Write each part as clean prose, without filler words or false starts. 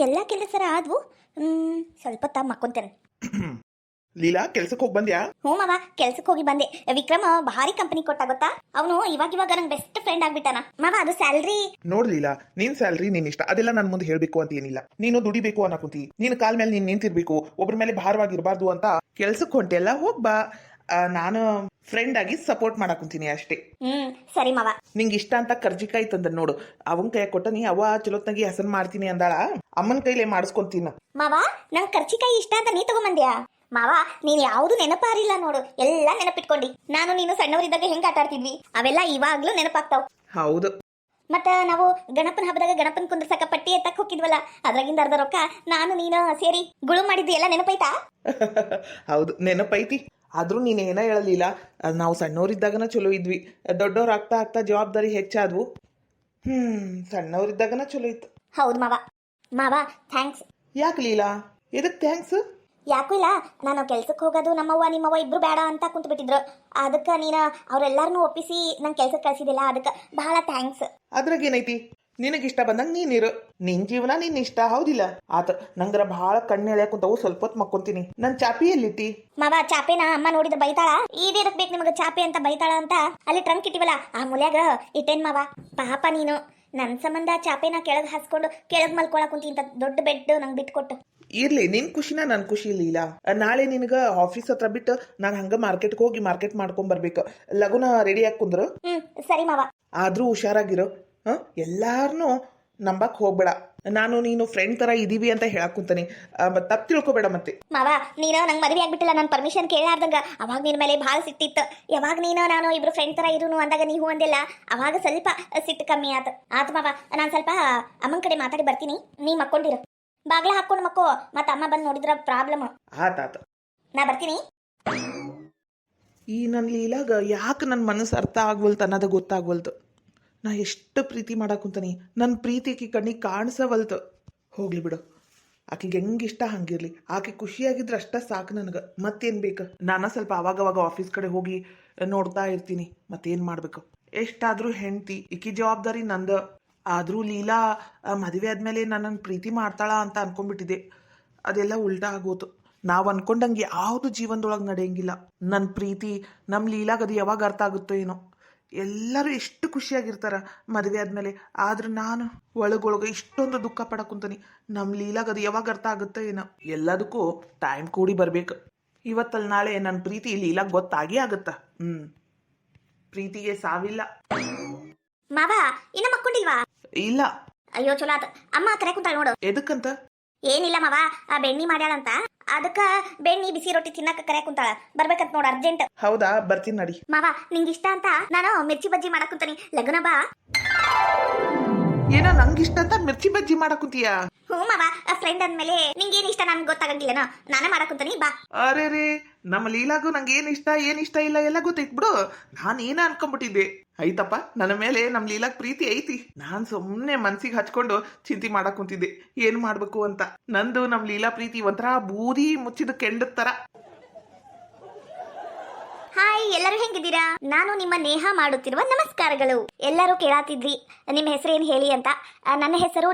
ಎಲ್ಲ ಕೆಲಸರ ಆದ್ವು. ಸ್ವಲ್ಪ ತಾ ಮಕ್ಕೊಂತೇನೆ. ಲೀಲಾ ಕೆಲ್ಸಕ್ಕೆ ಹೋಗಿ ಬಂದ್ಯಾ? ಹ್ಞೂ ಮಾವ, ಕೆಲ್ಸಕ್ಕೆ ಹೋಗಿ ಬಂದೆ. ವಿಕ್ರಮ ಭಾರಿ ಕಂಪನಿ ಕೊಟ್ಟ ಗೊತ್ತಾ. ಅವನು ಇವಾಗ ನಂಗೆ ಬೆಸ್ಟ್ ಫ್ರೆಂಡ್ ಆಗ್ಬಿಟ್ಟಾನ ಮಾವ. ಅದು ಸ್ಯಾಲ್ರಿ ನೋಡ್ ಲೀಲಾ, ನಿನ್ ಸ್ಯಾಲ್ರಿ ನಿನ್ ಇಷ್ಟ, ಅದೆಲ್ಲ ನನ್ ಮುಂದೆ ಹೇಳ್ಬೇಕು ಅಂತ ಏನಿಲ್ಲ. ನೀನು ದುಡಿಬೇಕು ಅನ್ನಕುಂತಿ, ನೀನ್ ಕಾಲ್ ಮೇಲೆ ನೀನ್ ನಿಂತಿರ್ಬೇಕು, ಒಬ್ರ ಮೇಲೆ ಭಾರವಾಗಿರ್ಬಾರ್ದು ಅಂತ ಕೆಲ್ಸಕ್ಕೆ ಹೊಂಟೆಲ್ಲ ಹೋಗ್ಬಾ. ನಾನು ಫ್ರೆಂಡ್ ಆಗಿ ಸಪೋರ್ಟ್ ಮಾಡಾಕುಂತೀನಿ ಅಷ್ಟೇ. ಸರಿ ಮಾವ. ನಿಂಗೆ ಇಷ್ಟ ಅಂತ ಕರ್ಜಿಕಾಯಿ ತಂದ ನೋಡು, ಅವನ್ ಕೈ ಕೊಟ್ಟನಿ, ಅವ ಚಲೋತ್ನಾಗಿ ಹಸನ್ ಮಾಡ್ತೀನಿ ಅಂದಾಳ, ಅಮ್ಮನ ಕೈಲೇ ಮಾಡಿಸ್ಕೊಂತೀನ. ಮಾವ, ನಂಗೆ ಕರ್ಚಿಕಾಯಿ ಇಷ್ಟ ಅಂತ ನೀ ತಗೊಂಬಂದ್ಯಾ? ಮಾವ, ನೀನ್ ಯಾವ್ದು ನೆನಪಾರಿಲ್ಲ ನೋಡು, ಎಲ್ಲ ನೆನಪಿಟ್ಕೊಂಡಿ. ನಾನು ನೀನು ಸಣ್ಣವರಿದ್ದಾಗ ಹೆಂಗ್ ಆಟ ಆಡ್ತಿದ್ವಿ ಅವೆಲ್ಲ ಇವಾಗ್ಲೂ ನೆನಪಾಗ್ತಾವ್. ಹೌದು. ಮತ್ತ ನಾವು ಗಣಪನ ಹಬ್ಬದಾಗ ಗಣಪನ್ ಕುಂದ್ರಸಕ ಪಟ್ಟಿ ಎತ್ತಕ್ ಹೋಗಿದ್ವಲ್ಲ, ಅದ್ರಾಗಿಂದ ಅರ್ಧ ರೊಕ್ಕ ನಾನು ನೀನು ಸೇರಿ ಗುಳು ಮಾಡಿದ್ವಿ, ಎಲ್ಲ ನೆನಪೈತಾ? ಹೌದು, ನೆನಪೈತಿ. ಆದ್ರೂ ನೀನ್ ಏನ ಹೇಳಲಿಲ್ಲ, ನಾವು ಸಣ್ಣವರಿದ್ದಾಗನ ಚಲೋ ಇದ್ವಿ, ದೊಡ್ಡವ್ರ ಆಗ್ತಾ ಆಗ್ತಾ ಜವಾಬ್ದಾರಿ ಹೆಚ್ಚಾದ್ವು. ಸಣ್ಣವರಿದ್ದಾಗನ ಚಲೋ ಇತ್ತು. ಹೌದು ಮಾವ. ಮಾವ ಥ್ಯಾಂಕ್ಸ್. ಯಾಕೆ ಲೀಲಾ, ಎದಕ್ ಥ್ಯಾಂಕ್ಸ್? ಯಾಕೂ ಇಲ್ಲ, ನಾನು ಕೆಲ್ಸಕ್ಕೆ ಹೋಗೋದು ನಮ್ಮವ್ವ ನಿಮ್ಮವ್ವ ಇಬ್ರು ಬೇಡ ಅಂತ ಕುಂತು ಬಿಟ್ಟಿದ್ರು. ಅದಕ್ಕೆ ನೀನು ಅವ್ರೆಲ್ಲಾರನ್ನೂ ಒಪ್ಪಿಸಿ ನಂಗೆ ಕೆಲ್ಸಕ್ಕೆ ಕಳ್ಸಿದಿಲ್ಲ, ಅದಕ್ಕೆ ಬಹಳ ಥ್ಯಾಂಕ್ಸ್. ಅದ್ರಾಗೇನೈತಿ, ನಿನಗಿಷ್ಟ ಬಂದಂಗ ನೀನಿರು, ನಿನ್ ಜೀವನ ನಿನ್ ಇಷ್ಟ, ಹೌದಿಲ್ಲ? ಆತ ನಂಗರ ಬಹಳ ಕಣ್ಣೆಳೆ ಕುಂತವು, ಸ್ವಲ್ಪ ಹೊತ್ತು ಮಕ್ಕೊಂತೀನಿ. ನನ್ ಚಾಪಿ ಎಲ್ಲಿಟ್ಟಿ? ಮಾವ, ಚಾಪೆನ ಅಮ್ಮ ನೋಡಿದ್ರೆ ಬೈತಾಳ. ಇದೇದಕ್ ಬೇಕು ನಿಮಗೆ ಚಾಪೆ ಅಂತ ಬೈತಾಳ ಅಂತ ಅಲ್ಲಿ ಟ್ರಂಕ್ ಇಟ್ಟಿವಲ್ಲ ಆ ಮೂಲ್ಯಾಗ ಇಟ್ಟೇನ್ ಮಾವ. ಪಾಪ ನೀನು ನನ್ನ ಸಂಬಂಧ ಚಾಪೆನ ಕೆಳಗೆ ಹಾಸ್ಕೊಂಡು ಕೆಳಗೆ ಮಲ್ಕೊಳಕ್ ಕುಂತಿ ಅಂತ ದೊಡ್ಡ ಬೆಡ್ ನಂಗೆ ಬಿಟ್ಕೊಟ್ಟು. ಇರ್ಲಿ, ನಿನ್ ಖುಷಿನ ನನ್ ಖುಷಿ ಇಲ್ಲ. ನಾಳೆ ನಿನಗ ಆಫೀಸ್ ಹತ್ರ ಬಿಟ್ಟು ನಾನು ಹಂಗ ಮಾರ್ಕೆಟ್ಗೆ ಹೋಗಿ ಮಾರ್ಕೆಟ್ ಮಾಡ್ಕೊಂಡ್ ಬರ್ಬೇಕು. ಲಗುನ ರೆಡಿ ಆಗಿ ಕುಂದ್ರು. ಸರಿ ಮಾವ. ಆದ್ರೂ ಹುಷಾರಾಗಿರೋ. ಎಲ್ಲಾರನು ನಂಬಕ್ ಹೋಗ್ಬೇಡ. ನಾನು ನೀನು ಫ್ರೆಂಡ್ ತರ ಇದೀವಿ ಅಂತ ಹೇಳಕ್ ಕುಂತಾನಿ, ತಪ್ಪು ತಿಳ್ಕೊಬೇಡ. ಮತ್ತೆ ಮಾವ, ನೀನು ನಂಗೆ ಮದುವೆ ಆಗ್ಬಿಟ್ಟಿಲ್ಲ, ನಾನು ಪರ್ಮಿಷನ್ ಕೇಳಾರ್ದಂಗ ಅವಾಗ ನಿನ್ ಮೇಲೆ ಭಾಳ ಸಿಟ್ಟಿತ್ತು. ಯಾವಾಗ ನೀನು ನಾನು ಇಬ್ರು ಫ್ರೆಂಡ್ ತರ ಇರುನು ಅಂದಾಗ ನೀವು ಅಂದಿಲ್ಲ, ಅವಾಗ ಸ್ವಲ್ಪ ಸಿಟ್ಟು ಕಮ್ಮಿ ಆತು ಮಾವ. ನಾನು ಸ್ವಲ್ಪ ಅಮ್ಮನ ಕಡೆ ಮಾತಾಡಿ ಬರ್ತೀನಿ, ನೀ ಮಕ್ಕೊಂಡಿರು. ಬಾಗ್ಲ ಹಾಕೊಂಡು ಮಕ್ಕೋ, ಮತ್ತ ಅಮ್ಮ ಬಂದು ನೋಡಿದ್ರ ಪ್ರಾಬ್ಲಮ್. ಆತಾತ, ನಾ ಬರ್ತೀನಿ. ಈ ನನ್ ಲೀಲಾಗ ಯಾಕೆ ನನ್ನ ಮನಸ್ಸು ಅರ್ಥ ಆಗ್ವಲ್ತು ಅನ್ನೋದು ಗೊತ್ತಾಗ್ವಲ್ತು. ನಾ ಎಷ್ಟು ಪ್ರೀತಿ ಮಾಡಾಕುಂತಾನಿ, ನನ್ನ ಪ್ರೀತಿ ಆಕಿ ಕಣ್ಣಿಗೆ ಕಾಣಿಸವಲ್ತು. ಹೋಗ್ಲಿ ಬಿಡು, ಆಕಿಗೆ ಹೆಂಗಿಷ್ಟ ಹಂಗಿರ್ಲಿ, ಆಕೆ ಖುಷಿಯಾಗಿದ್ರೆ ಅಷ್ಟ ಸಾಕು ನನಗೆ. ಮತ್ತೇನು ಬೇಕು? ನಾನು ಸ್ವಲ್ಪ ಅವಾಗವಾಗ ಆಫೀಸ್ ಕಡೆ ಹೋಗಿ ನೋಡ್ತಾ ಇರ್ತೀನಿ, ಮತ್ತೇನು ಮಾಡಬೇಕು? ಎಷ್ಟಾದರೂ ಹೆಂಡ್ತಿ, ಈಕಿ ಜವಾಬ್ದಾರಿ ನಂದು. ಆದರೂ ಲೀಲಾ ಮದುವೆ ಆದಮೇಲೆ ನನ್ನನ್ನು ಪ್ರೀತಿ ಮಾಡ್ತಾಳ ಅಂತ ಅನ್ಕೊಂಡ್ಬಿಟ್ಟಿದ್ದೆ. ಅದೆಲ್ಲ ಉಲ್ಟಾ ಆಗೋತು. ನಾವು ಅನ್ಕೊಂಡಂಗೆ ಯಾವುದು ಜೀವನದೊಳಗೆ ನಡೆಯಂಗಿಲ್ಲ. ನನ್ನ ಪ್ರೀತಿ ನಮ್ಮ ಲೀಲಾಗದು ಯಾವಾಗ ಅರ್ಥ ಆಗುತ್ತೋ ಏನೋ. ಎಲ್ಲರೂ ಎಷ್ಟು ಖುಷಿಯಾಗಿರ್ತಾರ ಮದುವೆ ಆದಮೇಲೆ, ಆದ್ರೆ ನಾನು ಒಳಗೊಳಗೆ ಇಷ್ಟೊಂದು ದುಃಖ ಪಡಕುಂತಾನಿ. ನಮ್ಮ ಲೀಲಾಗದು ಯಾವಾಗ ಅರ್ಥ ಆಗುತ್ತೋ ಏನೋ. ಎಲ್ಲದಕ್ಕೂ ಟೈಮ್ ಕೂಡಿ ಬರ್ಬೇಕು. ಇವತ್ತಲ್ಲಿ ನಾಳೆ ನನ್ನ ಪ್ರೀತಿ ಲೀಲಾಗ ಗೊತ್ತಾಗೇ ಆಗುತ್ತ. ಪ್ರೀತಿಗೆ ಸಾವಿಲ್ಲ. ಮಾವ, ಇನ್ನ ಮಕ್ಕೊಂಡಿಲ್ವಾ? ಇಲ್ಲ. ಅಯ್ಯೋ ಚಲೋ ಆತ. ಅಮ್ಮ ಕರೆ ಕುಂತಾಳ ನೋಡು. ಎದಕ್ಕಂತ? ಏನಿಲ್ಲ ಮಾವ, ಆ ಬೆಣ್ಣಿ ಮಾಡ್ಯಾಳಂತ, ಅದಕ್ಕ ಬೆಣ್ಣಿ ಬಿಸಿ ರೊಟ್ಟಿ ತಿನ್ನಕ ಕರೆ ಕುಂತಾಳ. ಬರ್ಬೇಕಂತ ನೋಡ, ಅರ್ಜೆಂಟ್. ಹೌದಾ, ಬರ್ತೀನಿ ನಡಿ. ಮಾವ, ನಿಂಗೆ ಇಷ್ಟ ಅಂತ ನಾನು ಮಿರ್ಚಿ ಬಜ್ಜಿ ಮಾಡಕುಂತಾನಿ, ಲಗುನ ಬಾ. ಏನೋ ನಂಗಿಷ್ಟ ಅಂತ ಮಿರ್ಚಿ ಬಜ್ಜಿ ಮಾಡಕುಂತೀಯ? ಹ್ಞೂ ಮಾವ, ಫ್ರೆಂಡ್ ಅಂದ್ಮೇಲೆ ನಿಂಗೇನ್ ಇಷ್ಟ ನನ್ಗೆ ಗೊತ್ತಾಗಂಗಿಲ್ಲನೋ, ನಾನೇ ಮಾಡಕುಂತಾನಿ, ಬಾ. ಅರೆ ರೇ, ನಮ್ಮ ಲೀಲಾಗೂ ನಂಗೆ ಏನ್ ಇಷ್ಟ ಇಲ್ಲ ಎಲ್ಲ ಗೊತ್ತೈತ್ ಬಿಡು. ನಾನು ಏನ ಅನ್ಕೊಂಡ್ಬಿಟ್ಟಿದ್ದೆ. ಐತಪ್ಪ, ನನ್ನ ಮೇಲೆ ನಮ್ಮ ಲೀಲಾಗ್ ಪ್ರೀತಿ ಐತಿ. ನಾನ್ ಸುಮ್ನೆ ಮನ್ಸಿಗೆ ಹಚ್ಕೊಂಡು ಚಿಂತೆ ಮಾಡಕ್ ಕುಂತಿದ್ದೆ ಏನ್ ಮಾಡ್ಬೇಕು ಅಂತ. ನಂದು ನಮ್ಮ ಲೀಲಾ ಪ್ರೀತಿ ಒಂಥರ ಬೂದಿ ಮುಚ್ಚಿದ ಕೆಂಡದ ತರ. ಹಾಯ್, ಎಲ್ಲರೂ ಹೆಂಗಿದ್ದೀರಾ? ನಾನು ನಿಮ್ಮ ನೇಹ ಮಾಡುತ್ತಿರುವ ನಮಸ್ಕಾರಗಳು. ಎಲ್ಲರೂ ಕೇಳಾತಿದ್ರಿ ನಿಮ್ಮ ಹೆಸರೇನು ಹೇಳಿ ಅಂತ. ನನ್ನ ಹೆಸರು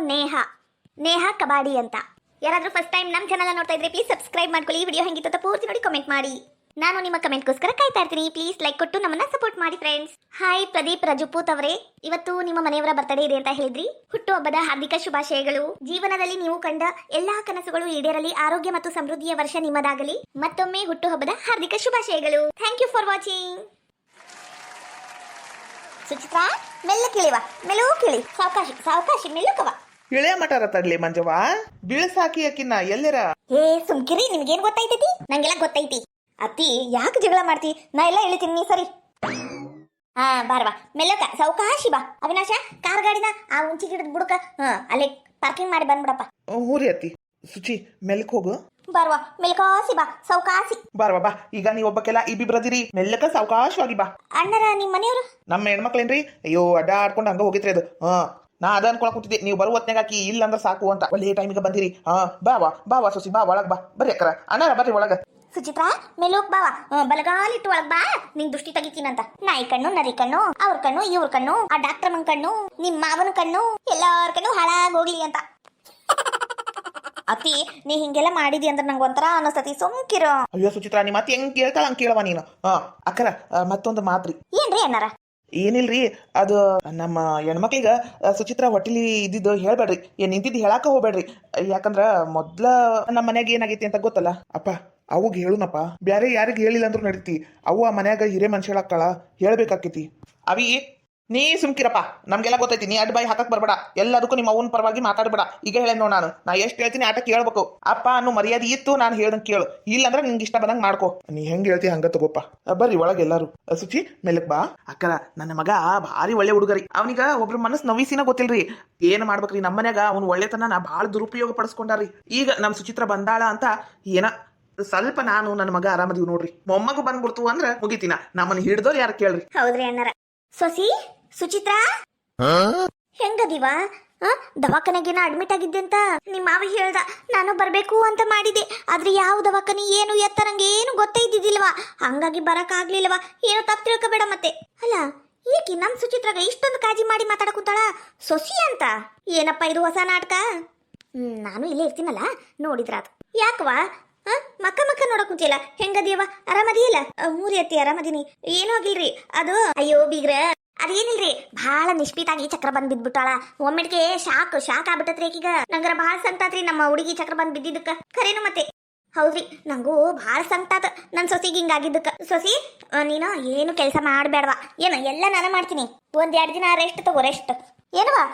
ನೇಹ ಕಬಾಡಿ ಅಂತ. ಯಾರಾದ್ರೂ ಫಸ್ಟ್ ಟೈಮ್ ನಮ್ಮ ಚಾನಲ್ ನೋಡ್ತಾ ಇದ್ರೆ ಪ್ಲೀಸ್ ಸಬ್ಸ್ಕ್ರೈಬ್ ಮಾಡ್ಕೊಳ್ಳಿ. ವಿಡಿಯೋ ಹೆಂಗಿತ್ತು ಪೂರ್ತಿ ನೋಡಿ ಕಮೆಂಟ್ ಮಾಡಿ. ನಾನು ನಿಮ್ಮ ಕಮೆಂಟ್ಗೋಸ್ಕರ ಕಾಯ್ತಾ ಇರ್ತೀನಿ. ಪ್ಲೀಸ್ ಲೈಕ್ ಕೊಟ್ಟು ನಮ್ಮನ್ನ ಸಪೋರ್ಟ್ ಮಾಡಿ ಫ್ರೆಂಡ್ಸ್. ಹಾಯ್ ಪ್ರದೀಪ್ ರಜಪೂತ್ ಅವರೇ, ಇವತ್ತು ನಿಮ್ಮ ಮನೆಯವರ ಬರ್ತಡೇ ಇದೆ ಅಂತ ಹೇಳಿದ್ರಿ. ಹುಟ್ಟುಹಬ್ಬದ ಹಾರ್ದಿಕ ಶುಭಾಶಯಗಳು. ಜೀವನದಲ್ಲಿ ನೀವು ಕಂಡ ಎಲ್ಲಾ ಕನಸುಗಳು ಈಡೇರಲಿ. ಆರೋಗ್ಯ ಮತ್ತು ಸಮೃದ್ಧಿಯ ವರ್ಷ ನಿಮ್ಮದಾಗಲಿ. ಮತ್ತೊಮ್ಮೆ ಹುಟ್ಟುಹಬ್ಬದ ಹಾರ್ದಿಕ ಶುಭಾಶಯಗಳು. Thank you for watching. Suchitra, ಮೆಲ್ಲ ಕಿಳಿವ, ಮೆಲುವು ಕಿಳಿ, ಸಾವಕಾಶಿ ಮೆಲ್ಲುಕವ. ಇಳೆ ಮಟಾರ ತಡ್ಲಿ ಮಂಜವ್ವ, ಬೀಳಸಾಕಿ ಅಕ್ಕಿನ ಎಲ್ಲರ. ಏ ಸುಮ್ಕಿರಿ, ನಿಮ್ಗೇನ್ ಗೊತ್ತೈತೈತಿ? ನಂಗೆಲ್ಲ ಗೊತ್ತೈತಿ. ಅತ್ತಿ ಯಾಕೆ ಜಗಳ ಮಾಡ್ತಿ? ನಾ ಎಲ್ಲ ಹೇಳ್ತೀನಿ, ನೀ ಸರಿ. ಬಾರ್ವಾ, ಮೆಲ್ಲಕ ಸಾವಕಾಶಿ ಬಾ. ಅವಿನಾಶ, ಕಾರ್ ಗಾಡಿನ ಆ ಉಂಚಿ ಗಿಡದ ಬುಡಕ ಅಲ್ಲಿ ಪಾರ್ಕಿಂಗ್ ಮಾಡಿ ಬಂದ್ಬಿಡಪ್ಪ. ಹೂರಿ ಅತ್ತಿ. ಸುಚಿ, ಮೆಲ್ಕ್ ಹೋಗು. ಬಾರ್ವಾ, ಮೆಲ್ಕಾಸಿ ಬಾ, ಸಾವಕಾಸಿ. ಬಾರ್ವಾ ಬಾ. ಈಗ ನೀವ್ ಒಬ್ಬಕ್ಕೆಲ್ಲ ಇಬ್ಬಿಬ್ರದಿರಿ, ಮೆಲ್ಲಕ ಸಾವಕಾಶವಾಗಿ ಬಾ. ಅಣ್ಣರ ನಿಮ್ ಮನೆಯವರು? ನಮ್ಮ ಹೆಣ್ಮಕ್ಳೇನ್ರಿ, ಅಯ್ಯೋ ಅಡ್ಡ ಆಡ್ಕೊಂಡು ಹಂಗ ಹೋಗಿತ್ರಿ ಅದು. ನಾ ಅದ ಅನ್ಕೊಳಕ್ ಕೂತಿದ್ದೆ, ನೀವು ಬರುವ ಹೊತ್ನಾಗ ಹಾಕಿ ಇಲ್ಲ ಅಂದ್ರೆ ಸಾಕು ಅಂತ. ಒಳ್ಳೆ ಟೈಮಿಗೆ ಬಂದಿರಿ. ಬಾವಾ ಸೊಸಿ, ಬಾ ಒಳಗ್ ಬಾ. ಬರ್ರಿ ಅಕ್ಕರ, ಅಣ್ಣಾರ ಬರ್ರಿ ಒಳಗ. ಸುಚಿತ್ರಾ, ಮೆಲುಕ್ ಬಾವ, ಬಲಗಾಲಿಟ್ಟು ಒಳಗ್ ಬಾ. ನಿಂಗ್ ದೃಷ್ಟಿ ತೆಗಿತೀನಂತ. ನಾಯಿ ಕಣ್ಣು, ನರಿ ಕಣ್ಣು, ಅವ್ರ ಕಣ್ಣು, ಇವ್ರ ಕಣ್ಣು, ಆ ಡಾಕ್ಟರ್ ಮನ್ ಕಣ್ಣು, ನಿಮ್ ಮಾವನ ಕಣ್ಣು, ಎಲ್ಲಾರ ಕಣ್ಣು ಹಾಳಾಗ್ ಹೋಗ್ಲಿ ಅಂತ. ಅತಿ ನೀ ಹಿಂಗೆಲ್ಲ ಮಾಡಿದಿ ಅಂದ್ರೆ ನಂಗೆ ಒಂಥರ ಅನಿಸ್ತತಿ ಸುಮ್ಕಿರೋ. ಅಯ್ಯೋ ಸುಚಿತ್ರಾ, ನೀ ಮತ್ತೆ ಹೆಂಗ್ ಕೇಳ್ತಾಳ ಹಂಗೆ ಕೇಳವ ನೀನು. ಅಕ್ಕರ ಮತ್ತೊಂದು ಮಾತ್ರಿ. ಏನ್ರಿ ಅನ್ನಾರ? ಏನಿಲ್ರಿ, ಅದು ನಮ್ಮ ಹೆಣ್ಮಕ್ಳಿಗೆ ಸುಚಿತ್ರಾ ಹೊಟ್ಟಿಲಿ ಇದ್ದಿದ್ದು ಹೇಳ್ಬೇಡ್ರಿ, ನಿಂತಿದ್ದು ಹೇಳಾಕ ಹೋಗ್ಬೇಡ್ರಿ. ಯಾಕಂದ್ರ ಮೊದ್ಲ ನಮ್ಮ ಮನ್ಯಾಗ ಏನಾಗೈತಿ ಅಂತ ಗೊತ್ತಲ್ಲ ಅಪ್ಪ. ಅವಾಗ ಹೇಳುನಪ್ಪ, ಬ್ಯಾರೆ ಯಾರಿಗೆ ಹೇಳಿಲ್ಲ ಅಂದ್ರೂ ನಡೀತಿ. ಅವು ಆ ಮನ್ಯಾಗ ಹಿರೇ ಮನುಷ್ಯಳಾಕ್ಕಳ, ಹೇಳ್ಬೇಕಾಕೈತಿ. ಅವಿ ನೀ ಸುಮ್ಕಿರಪ್ಪ, ನಮ್ಗೆಲ್ಲ ಗೊತ್ತೈತಿ. ನೀ ಅಡ್ಡ ಬಾಯಿ ಹಾಕಕ್ ಬರ್ಬೇಡ, ಎಲ್ಲದಕ್ಕೂ ನಿಮ್ಮ ಅವನ ಪರವಾಗಿ ಮಾತಾಡ್ಬೇಡ. ಈಗ ಹೇಳೇನೋ ನಾ ಎಷ್ಟು ಹೇಳ್ತೀನಿ ಆಟ ಕೇಳ್ಬೇಕು. ಅಪ್ಪ ಅನ್ನೋ ಮರ್ಯಾದೆ ಇತ್ತು, ನಾನು ಹೇಳ್ದಂಗೆ ಕೇಳು. ಇಲ್ಲಂದ್ರೆ ನಿಂಗೆ ಇಷ್ಟ ಬಂದಂಗೆ ಮಾಡ್ಕೋ. ನೀ ಹೆಂಗ್ ಹೇಳ್ತಿ ಹಂಗ ತಗೋಪ್ಪ. ಬರ್ರಿ ಒಳಗೆ ಎಲ್ಲಾರು. ಸುಚಿ ಮೇಲಕ್ ಬಾ. ಅಕ್ಕರ ನನ್ನ ಮಗ ಭಾರಿ ಒಳ್ಳೆ ಹುಡುಗರಿ. ಅವನಿಗ ಒಬ್ರು ಮನಸ್ಸು ನವಿಸಿನ ಗೊತ್ತಿಲ್ರಿ. ಏನ್ ಮಾಡ್ಬೇಕ್ರಿ, ನಮ್ಮ ಮನ್ಯಾಗ ಅವ್ನ ಒಳ್ಳೆತನ ಭಾಳ ದುರುಪಯೋಗ ಪಡಿಸ್ಕೊಂಡಾರಿ. ಈಗ ನಮ್ ಸುಚಿತ್ರ ಬಂದಾಳ ಅಂತ ಏನ ಸ್ವಲ್ಪ ನಾನು ನನ್ನ ಮಗ ಆರಾಮದೀವಿ ನೋಡ್ರಿ. ಮೊಮ್ಮಗು ಬಂದ್ಬಿಡ್ತು ಅಂದ್ರೆ ಮುಗಿತೀನ, ನಮ್ಮನ್ನ ಹಿಡ್ದೋರು ಯಾರು ಕೇಳ್ರಿ. ಹೌದ್ರಿ ಅಣ್ಣಾರ. ಸೊಸಿ ಸುಚಿತ್ರಾ ಹೆಂಗದಿವ? ದವಾಖಾನೆಗೇನ ಅಡ್ಮಿಟ್ ಆಗಿದ್ದೆ ಅಂತ ನಿಮ್ಮ ಮಾವ ಹೇಳ್ದ. ನಾನು ಬರ್ಬೇಕು ಅಂತ ಮಾಡಿದೆ, ಆದ್ರೆ ಯಾವ ದವಾಖಾನೆ ಏನು ಎತ್ತ ನಂಗೆ ಏನು ಗೊತ್ತೇ ಇದ್ದಿದ್ದಿಲ್ವಾ. ಹಂಗಾಗಿ ಬರಕ್ ಆಗ್ಲಿಲ್ವಾ. ಏನೋ ತಪ್ಪು ತಿಳ್ಕೊಬೇಡ ಮತ್ತೆ. ಅಲ್ಲ ಏಕೆ ನಮ್ ಸುಚಿತ್ರಾಗ ಇಷ್ಟೊಂದು ಕಾಳಜಿ ಮಾಡಿ ಮಾತಾಡಕುಂತಾಳ ಸೊಸಿ ಅಂತ? ಏನಪ್ಪ ಇದು ಹೊಸ ನಾಟಕ? ನಾನು ಇಲ್ಲೇ ಇರ್ತೀನಲ್ಲ, ನೋಡಿದ್ರಾತು. ಯಾಕವಾ ಮಕ್ಕ ಮಕ್ಕ ನೋಡಕ್ ಕುಂತಿಲ್ಲ? ಹೆಂಗದಿಯವ? ಆರಾಮದಿಯಲ್ಲ? ಮೂರಿ ಅತ್ತಿ ಆರಾಮದೀನಿ, ಏನೂ ಆಗಿಲ್ರಿ. ಅದು ಅಯ್ಯೋ ಬೀಗ್ರ, ಅದೇನಿಲ್ರಿ, ಭಾಳ ನಿಷ್ಪೀತಾಗಿ ಚಕ್ರ ಬಂದ್ ಬಿದ್ಬಿಟ್ಟಾಳ. ಒಮ್ಮೆಡ್ಗೆ ಶಾಕ್ ಆಗ್ಬಿಟ್ಟತ್ರಿ ಆಕಿಗ. ನಂಗರ ಭಾಳ ಸಂಕಟಾತ್ರಿ ನಮ್ಮ ಹುಡುಗಿ ಚಕ್ರ ಬಂದ್ ಬಿದ್ದಿದ್ದಕ್ಕ. ಖರೇನು ಮತ್ತೆ? ಹೌದ್ರಿ, ನಂಗೂ ಭಾಳ ಸಂಕಟಾತ ನನ್ ಸೊಸಿಗೆ ಹಿಂಗಾಗಿದ್ದಕ್ಕ. ಸೊಸಿ ನೀನು ಏನು ಕೆಲಸ ಮಾಡಬೇಡವಾ. ಏನು ಎಲ್ಲ ನಾನು ಮಾಡ್ತೀನಿ. 1-2 ದಿನ ರೆಸ್ಟ್ ತಗೋ, ರೆಸ್ಟ್. ಏನವಾ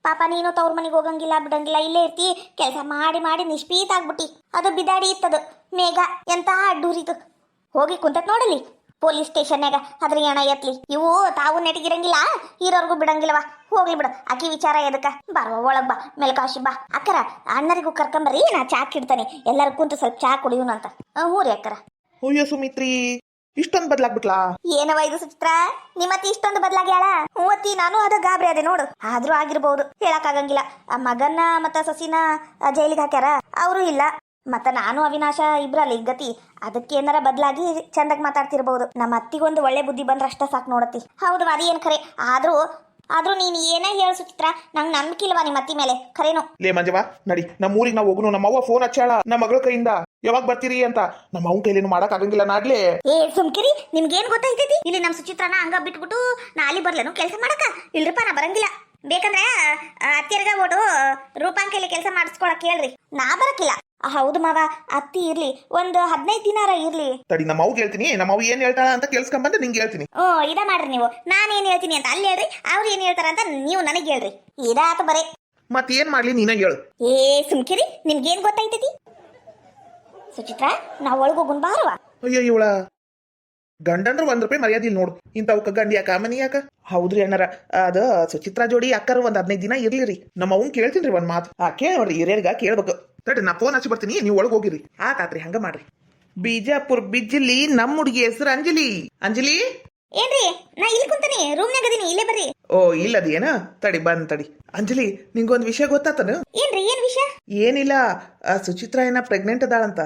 ಪಾಪ, ನೀನು ತವ್ರ ಮನೆಗೆ ಹೋಗಂಗಿಲ್ಲ ಬಿಡಂಗಿಲ್ಲ, ಇಲ್ಲೇ ಇರ್ತಿ. ಕೆಲಸ ಮಾಡಿ ಮಾಡಿ ನಿಷ್ಪೀತ ಆಗ್ಬಿಟ್ಟಿ. ಅದು ಬಿದಾಡಿ ಇತ್ತದು ಮೇಘ, ಎಂತ ಅಡ್ಡೂರಿತು. ಹೋಗಿ ಕುಂತತ್ ನೋಡಲಿ ಪೊಲೀಸ್ ಸ್ಟೇಷನ್ಯಾಗ. ಅದ್ರ ಏನ ಎತ್ಲಿ, ಇವು ತಾವು ನೆಟಿಗಿರಂಗಿಲ್ಲ, ಇರೋರ್ಗು ಬಿಡಂಗಿಲ್ಲವಾ. ಹೋಗ್ಲಿ ಬಿಡು, ಆಕಿ ವಿಚಾರ ಎದಕ್ಕ. ಬಾರ್ವ ಒಳಗ್ ಬಾ, ಮೇಲ್ಕಾಶಿ ಬಾ. ಅಕ್ಕರ ಅಣ್ಣರಿಗೂ ಕರ್ಕೊಂಬರ್ರಿ, ನಾ ಚಾ ಕಿಡ್ತಾನೆ. ಎಲ್ಲರೂ ಕುಂತು ಸ್ವಲ್ಪ ಚಾ ಕುಡಿಯೋಣಂತ. ಹ್ಞೂ ರೀ ಅಕ್ಕರ. ಅಯ್ಯೋ ಸುಮಿತ್ರಿ, ಇಷ್ಟೊಂದು ಬದ್ಲಾಗ್ಬಿಟ್ಲಾ? ಏನವ ಇದು ಸುಚಿತ್ರ, ನಿಮ್ಮತ್ತಿ ಇಷ್ಟೊಂದು ಬದಲಾಗ್ಯಾಳ? ಹೂವತ್ತಿ, ನಾನು ಅದ ಗಾಬರಿ ಅದೇ ನೋಡು. ಆದ್ರೂ ಆಗಿರ್ಬಹುದು, ಹೇಳಕ್ ಆಗಂಗಿಲ್ಲ. ಆ ಮಗನ್ನ ಮತ್ತ ಸೊಸಿನ ಜೈಲಿಗೆ ಹಾಕ್ಯಾರ, ಅವರು ಇಲ್ಲ. ಮತ್ತ ನಾನು ಅವಿನಾಶ ಇಬ್ರಲ್ಲ ಈಗ ಗತಿ. ಅದಕ್ಕೆ ಏನಾರ ಬದಲಾಗಿ ಚಂದಾಗಿ ಮಾತಾಡ್ತಿರ್ಬಹುದು. ನಮ್ಮ ಅತ್ತಿಗೊಂದು ಒಳ್ಳೆ ಬುದ್ಧಿ ಬಂದ್ರ ಅಷ್ಟ ಸಾಕು ನೋಡತ್ತಿ. ಹೌದು, ಅದೇನ್ ಖರೆ. ಆದ್ರೂ ನೀನ್ ಏನೇ ಹೇಳ ಸುಚಿತ್ರ, ನಂಗೆ ನಂಬಿಕೆ ಇಲ್ವಾ ನಿಮ್ಮ ಅತ್ತಿ ಮೇಲೆ? ಖರೇನು ಲೇ ಮಂಜವ್ವ, ನಡಿ ನಮ್ಮ ಊರಿಗೆ ನಾವು ಹೋಗುನು. ನಮ್ಮ ಅವ್ವ ಫೋನ್ ಹಚ್ಚಾಳ ನಮ್ಮ ಮಗಳ ಕೈಯಿಂದ, ಯಾವಾಗ ಬರ್ತೀರಿ ಅಂತ. ನಮ್ಮ ಅವ್ನ ಕೈಲೇನು ಮಾಡಕ್ ಆಗಂಗಿಲ್ಲ. ನಾಡ್ಲೆ ಸುಮ್ಕಿರಿ, ನಿಮ್ಗೇನ್ ಗೊತ್ತೈತೈತಿ? ಇಲ್ಲಿ ನಮ್ ಸುಚಿತ್ರನ ಹಂಗ ಬಿಟ್ಬಿಟ್ಟು ನಾ ಅಲ್ಲಿ ಬರ್ಲೇನು ಕೆಲಸ ಮಾಡಕ? ಇಲ್ರಿಪ್ಪ, ನಾ ಬರಂಗಿಲ್ಲ. ಬೇಕಂದ್ರೆ ಅತ್ತಿಯರ್ಗ ಓಟು ರೂಪಾನ್ ಕೈಲಿ ಕೆಲಸ ಮಾಡಿಸ್ಕೊಳಕ್ ಹೇಳ್ರಿ, ನಾ ಬರಕಿಲ್ಲ. ಹೌದು ಮಾವ, ಅತ್ತಿ ಇರ್ಲಿ, ಒಂದು 15 ದಿನಾರ ಇರ್ಲಿ. ತಡಿ, ನಮ್ಮ ಅವ್ಗೆ ಹೇಳ್ತೀನಿ. ನಮ್ಮ ಅವ್ವ ಏನ್ ಹೇಳ್ತಾಳ ಅಂತ ಕೇಳಿಸ್ಕೊಂಬಂದ್ರೆ ನಿಂಗೆ ಹೇಳ್ತೀನಿ. ಇದ ಮಾಡ್ರಿ ನೀವು. ನಾನೇನ್ ಹೇಳ್ತೀನಿ ಅಂತ ಅಲ್ಲಿ ಹೇಳ್ರಿ, ಅವ್ರು ಏನ್ ಹೇಳ್ತಾರ ಅಂತ ನೀವು ನನಗೆ ಹೇಳ್ರಿ. ಇದಾತ ಬರೇ. ಮತ್ ಏನ್ ಮಾಡ್ಲಿ ನೀನ ಹೇಳು. ಸುಮ್ಕಿರಿ, ನಿಮ್ಗೇನ್ ಗೊತ್ತೈತೈತಿ? ಸುಚಿತ್ರ, ನಾವ್ ಒಳಗೋಗುನ್ ಬಾರವಾ. ಅಯ್ಯೋ ಇವಳ ಗಂಡಂದ್ರ ₹1 ಮರ್ಯಾದೆ ಇಲ್ಲ ನೋಡು. ಇಂಥವಕ್ಕ ಗಂಡಿ ಯಾಕ ಮನಿ ಯಾಕ? ಹೌದ್ರಿ ಅಣ್ಣಾರ, ಅದ ಸುಚಿತ್ರಾ ಜೋಡಿ ಅಕ್ಕರು ಒಂದ್ 15 ದಿನ ಇರ್ಲಿರಿ. ನಮ್ಮ ಅವ್ನ್ ಕೇಳ್ತೀನಿ ಒಂದ್ ಮಾತು. ಕೇಳಿ ನೋಡ್ರಿ, ಹಿರಿಯರ್ಗ ಕೇಳ್ಬೇಕು. ತಡ್ರಿ, ನಾ ಫೋನ್ ಹಚ್ಚಿ ಬರ್ತೀನಿ, ನೀವು ಒಳಗೆ ಹೋಗಿರಿ. ಆತಾತ್ರಿ, ಹಂಗ ಮಾಡ್ರಿ. ಬಿಜಾಪುರ್ ಬಿಜ್ಜಿಲಿ ನಮ್ಮ ಹುಡುಗಿ ಹೆಸರು ಅಂಜಲಿ. ಅಂಜಲಿ ಏನ್ರಿ? ನಾ ಇಲ್ಲಿ ಕುಂತೀನಿ, ರೂಮ್ನಾಗ ಅದೀನಿ, ಇಲ್ಲೇ ಬರ್ರಿ. ಓ ಇಲ್ಲದೇನ? ತಡಿ ತಡಿ. ಅಂಜಲಿ, ನಿಂಗೊಂದ್ ವಿಷಯ ಗೊತ್ತಾತನ? ಏನ್ರಿ? ಏನ್ ವಿಷಯ? ಏನಿಲ್ಲ, ಸುಚಿತ್ರಾ ಏನ ಪ್ರೆಗ್ನೆಂಟ್ ಅದಾಳಂತ.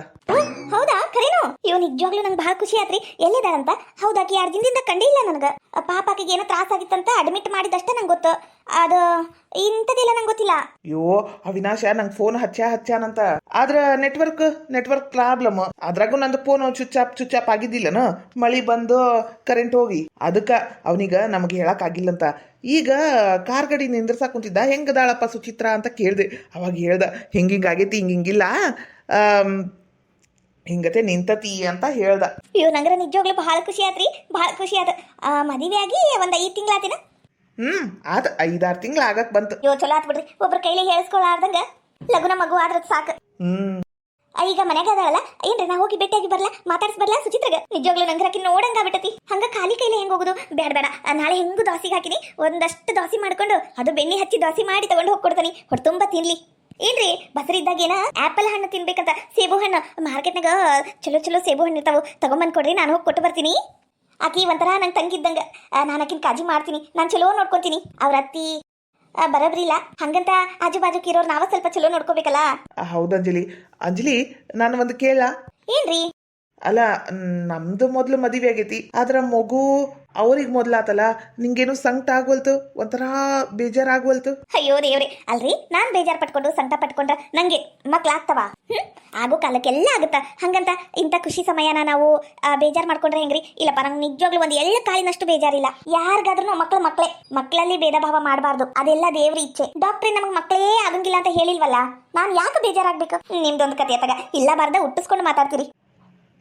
ಹೌದಾ? ಖರೇನು? ಇವ್ ನಿಜವಾಗ್ಲೂ ನಂಗೆ ಬಹಳ ಖುಷಿ ಆತ್ರಿ. ಎಲ್ಲಿದಾಳಂತ? ಹೌದಾಕಿ 2 ದಿನದಿಂದ ಕಂಡೇ ಇಲ್ಲ ನನಗ. ಪಾಪಾಕಿಗೆ ಏನೋ ತ್ರಾಸ ಆಗಿತ್ತಂತ ಅಡ್ಮಿಟ್ ಮಾಡಿದಷ್ಟೇ ನಂಗೆ ಗೊತ್ತು. ಅದು ಇಂಥದಿಲ್ಲ ನಂಗೆ ಗೊತ್ತಿಲ್ಲ. ಅಯ್ಯೋ ಅವಿನಾಶ ನಂಗೆ ಫೋನ್ ಹಚ್ಚಾನಂತ. ಆದ್ರ ನೆಟ್ವರ್ಕ್ ಪ್ರಾಬ್ಲಮ್. ಅದ್ರಾಗೂ ನಂದು ಫೋನ್ ಚುಚ್ಚಾಪ್ ಆಗಿದ್ದಿಲ್ಲನ, ಮಳಿ ಬಂದು ಕರೆಂಟ್ ಹೋಗಿ. ಅದಕ್ಕ ಅವನಿಗ ನಮಗೆ ಹೇಳಕ್ ಆಗಿಲ್ಲಂತ. ಈಗ ಕಾರ್ ಗಾಡಿ ನಿಂದ್ರಸಾಕ್ ಕುಂತಿದ್ದ, ಹೆಂಗದಾಳಪ್ಪ ಸುಚಿತ್ರಾ ಅಂತ ಕೇಳ್ದೆ. ಅವಾಗ ಹೇಳ್ದ, ಹಿಂಗಿಂಗಾಗೈತಿ, ಹಿಂಗಿಂಗಿಲ್ಲ, ಹಿಂಗತೆ ನಿಂತತಿ ಅಂತ ಹೇಳ್ದ. ಅಯ್ಯೋ ನಂಗ್ರ ನಿಜವಾಗ್ಲೂ ಬಹಳ ಖುಷಿ ಆತ್ರಿ, ಬಹಳ ಖುಷಿ ಆತ. ಮದುವೆ ಆಗಿ ಒಂದ್ 5 ತಿಂಗಳಾತಿನ? ಆತ 5-6 ತಿಂಗಳ ಆಗಕ್ ಬಂತು. ಅಯ್ಯೋ ಚಲೋ ಆತ್ ಬಿಡ್ರಿ, ಒಬ್ರ ಕೈಲಿ ಹೇಳ್ಸ್ಕೊಳಾರ್ದಂಗ ಲಗುನ ಮಗು ಆದ್ರ ಸಾಕು. ಈಗ ಮನ್ಯಾಗ ಅದಾಳಲ್ಲ, ಏನ್ರಿ ನಾ ಹೋಗಿ ಭೇಟಿಯಾಗಿ ಬರ್ಲಾ, ಮಾತಾಡ್ಸ್ ಬರ್ಲಾ ಸುಚಿತ್ರಗ? ನಿಜವಾಗ್ಲೂ ನಂಗೆ ಹಾಕಿ ನೋಡಂಗ ಬಿಟ್ಟತಿ. ಹಂಗ ಖಾಲಿ ಕೈಲಿ ಹೆಂಗ್ ಹೋಗುದು? ಬೇಡ, ನಾಳೆ ಹೆಂಗು ದೋಸಿಗೆ ಹಾಕಿನಿ, ಒಂದಷ್ಟು ದೋಸೆ ಮಾಡ್ಕೊಂಡು ಅದು ಬೆಣ್ಣೆ ಹಚ್ಚಿ ದೋಸೆ ಮಾಡಿ ತಗೊಂಡು ಹೋಗ್ಕೊಡ್ತಾನಿ, ಹೊಟ್ಟೆ ತುಂಬಾ ತಿನ್ಲಿ. ಏನ್ರಿ ಬಸರಿ ಇದ್ದಾಗೇನ ಆಪಲ್ ಹಣ್ಣು ತಿನ್ಬೇಕಂತ, ಸೇಬು ಹಣ್ಣು ಮಾರ್ಕೆಟ್ನಾಗ ಚಲೋ ಸೇಬು ಹಣ್ಣು ಇರ್ತಾವು, ತಗೊಂಬಂದ್ ಕೊಡ್ರಿ, ನಾನು ಹೋಗಿ ಕೊಟ್ಟು ಬರ್ತೀನಿ. ಆಕಿ ಒಂಥರ ನಂಗೆ ತಂಗಿದ್ದಂಗ, ನಾನು ಆಕಿನ ಕಾಳಜಿ ಮಾಡ್ತೀನಿ, ನಾನು ಚಲೋ ನೋಡ್ಕೊತೀನಿ. ಅವ್ರ ಅತ್ತಿ ಬರಬ್ರಿ ಇಲ್ಲ, ಹಂಗಂತ ಆಜು ಬಾಜುಕ್ ಇರೋರು ನಾವ ಸ್ವಲ್ಪ ಚಲೋ ನೋಡ್ಕೋಬೇಕಲ್ಲ. ಹೌದು ಅಂಜಲಿ, ನಾನು ಒಂದು ಕೇಳ. ಏನ್ರಿ? ಅಲ್ಲ ನಮ್ದು ಮೊದ್ಲು ಮದುವೆ ಆಗೈತಿ ಆದ್ರ ಮಗು ಅವ್ರಿಗೆ ಮೊದ್ಲಾತಲ್ಲ ನಿಂಗೇನು ಸಂಕಟ ಆಗ್ವಲ್ತು ಒಂಥರ ಬೇಜಾರಾಗ್ವಲ್ತು. ಅಯ್ಯೋ ದೇವ್ರೆ, ಅಲ್ರಿ ನಾನ್ ಬೇಜಾರ್ ಪಟ್ಕೊಂಡು ಸಂಕಟ ಪಟ್ಕೊಂಡ್ರ ನಂಗೆ ಮಕ್ಳಾಗ್ತವ? ಆಗೋ ಕಾಲಕ್ಕೆಲ್ಲ ಆಗುತ್ತ. ಹಂಗಂತ ಇಂಥ ಖುಷಿ ಸಮಯನ ನಾವು ಬೇಜಾರ್ ಮಾಡ್ಕೊಂಡ್ರೆ ಹೆಂಗ್ರಿ? ಇಲ್ಲಪ್ಪ, ನಂಗೆ ನಿಜವಾಗ್ಲೂ ಒಂದು ಎಳ್ಳು ಕಾಳಿನಷ್ಟು ಬೇಜಾರಿಲ್ಲ. ಯಾರಿಗಾದ್ರೂ ಮಕ್ಳೇ ಮಕ್ಕಳಲ್ಲಿ ಭೇದ ಭಾವ ಮಾಡಬಾರ್ದು, ಅದೆಲ್ಲ ದೇವ್ರ ಇಚ್ಛೆ. ಡಾಕ್ಟ್ರಿ ನಮಗೆ ಮಕ್ಕಳೇ ಆಗಂಗಿಲ್ಲ ಅಂತ ಹೇಳಿಲ್ವಲ್ಲ, ನಾನ್ ಯಾಕೆ ಬೇಜಾರಾಗ್ಬೇಕು? ನಿಮ್ದೊಂದು ಕತೆ ತಗ ಇಲ್ಲ ಬಾರ್ದ ಹುಟ್ಟಿಸ್ಕೊಂಡು ಮಾತಾಡ್ತೀರಿ.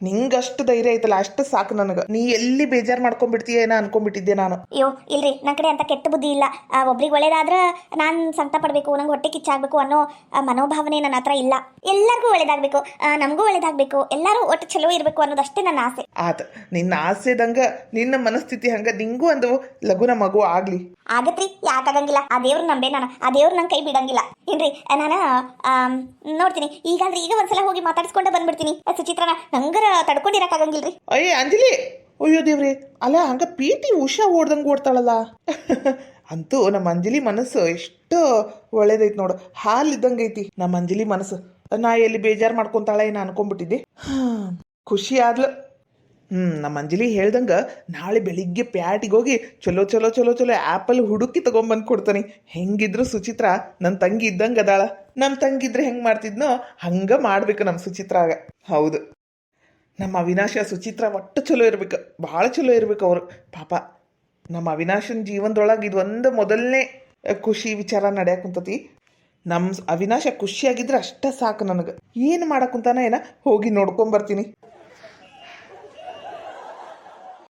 ನಿಂಗಷ್ಟು ಧೈರ್ಯ ಐತಲ್ಲ ಅಷ್ಟು ಸಾಕು ನನಗೆ. ನೀ ಎಲ್ಲಿ ಬೇಜಾರು ಮಾಡ್ಕೊಂಡ್ಬಿಡ್ತೀಯ ಏನೋ ಅನ್ಕೊಂಡ್ಬಿಟ್ಟಿದ್ದೆ ನಾನು. ಅಯ್ಯೋ ಇಲ್ರಿ, ನನ್ನ ಕಡೆ ಅಂತ ಕೆಟ್ಟ ಬುದ್ಧಿ ಇಲ್ಲ. ಒಬ್ರಿಗೆ ಒಳ್ಳೇದಾದ್ರೆ ನಾನು ಸಂಕಟ ಪಡಬೇಕು, ನಂಗೆ ಹೊಟ್ಟೆ ಕಿಚ್ಚಾಗಬೇಕು ಅನ್ನೋ ಮನೋಭಾವನೆ ನನ್ನ ಹತ್ರ ಇಲ್ಲ. ಎಲ್ಲರಿಗೂ ಒಳ್ಳೇದಾಗಬೇಕು, ನಮಗೂ ಒಳ್ಳೇದಾಗಬೇಕು, ಎಲ್ಲರೂ ಒಟ್ಟು ಚಲೋ ಇರಬೇಕು ಅನ್ನೋದಷ್ಟೇ ನನ್ನ ಆಸೆ. ಆತ ನಿನ್ನ ಆಸೆದಂಗ ನಿನ್ನ ಮನಸ್ಥಿತಿ ಹಂಗ ನಿಂಗೂ ಒಂದು ಲಘುನ ಮಗು ಆಗ್ಲಿ. ಆಗತ್ರಿ, ಯಾಕಾಗಂಗಿಲ್ಲ? ಆ ದೇವ್ರು ನಂಬೆ ನಾನು, ಆ ದೇವ್ರು ನಂಗೆ ಕೈ ಬಿಡಂಗಿಲ್ಲ. ಏನ್ರಿ, ನಾನು ನೋಡ್ತೀನಿ ಈಗಾದ್ರೆ ಈಗ ಒಂದ್ಸಲ ಹೋಗಿ ಮಾತಾಡಿಸ್ಕೊಂಡೆ ಬಂದ್ಬಿಡ್ತೀನಿ. ಸುಚಿತ್ರನ ನಂಗರ ತಡ್ಕೊಂಡಿರಕ್ಕಾಗಂಗಿಲ್ರಿ. ಅಯ್ಯ ಅಂಜಲಿ, ಅಯ್ಯೋ ದೇವ್ರಿ, ಅಲ್ಲ ಹಂಗ ಪಿ.ಟಿ. ಉಷಾ ಓಡ್ದಂಗೆ ಓಡ್ತಾಳಲ್ಲ. ಅಂತೂ ನಮ್ಮ ಅಂಜಲಿ ಮನಸ್ಸು ಎಷ್ಟು ಒಳ್ಳೇದೈತಿ ನೋಡು, ಹಾಲಿದ್ದಂಗೆ ಐತಿ ನಮ್ಮ ಅಂಜಲಿ ಮನಸ್ಸು. ನಾ ಎಲ್ಲಿ ಬೇಜಾರು ಮಾಡ್ಕೊಂತಾಳ ಏನೋ ಅನ್ಕೊಂಡ್ಬಿಟ್ಟಿದ್ದೆ. ಖುಷಿ ಆದ್ಲು. ನಮ್ಮ ಅಂಜಲಿ ಹೇಳ್ದಂಗೆ ನಾಳೆ ಬೆಳಿಗ್ಗೆ ಪ್ಯಾಟಿಗೆ ಹೋಗಿ ಚಲೋ ಚಲೋ ಚಲೋ ಚಲೋ ಆ್ಯಪಲ್ ಹುಡುಕಿ ತೊಗೊಂಬಂದು ಕೊಡ್ತಾನೆ. ಹೆಂಗಿದ್ರು ಸುಚಿತ್ರ ನನ್ನ ತಂಗಿ ಇದ್ದಂಗೆ ಅದಾಳ. ನಮ್ಮ ತಂಗಿದ್ರೆ ಹೆಂಗೆ ಮಾಡ್ತಿದ್ನೋ ಹಂಗೆ ಮಾಡ್ಬೇಕು ನಮ್ಮ ಸುಚಿತ್ರಾಗ. ಹೌದು, ನಮ್ಮ ಅವಿನಾಶ ಸುಚಿತ್ರ ಒಟ್ಟು ಚಲೋ ಇರ್ಬೇಕು, ಭಾಳ ಚಲೋ ಇರ್ಬೇಕು ಅವರು. ಪಾಪ ನಮ್ಮ ಅವಿನಾಶನ ಜೀವನದೊಳಗೆ ಇದೊಂದು ಮೊದಲನೇ ಖುಷಿ ವಿಚಾರ ನಡೆಯಕ್ಕೆ ಕುಂತತಿ. ನಮ್ಮ ಅವಿನಾಶ ಖುಷಿಯಾಗಿದ್ರೆ ಅಷ್ಟೇ ಸಾಕು ನನಗೆ. ಏನು ಮಾಡಕ್ಕಂತಾನ ಏನ ಹೋಗಿ ನೋಡ್ಕೊಂಬರ್ತೀನಿ.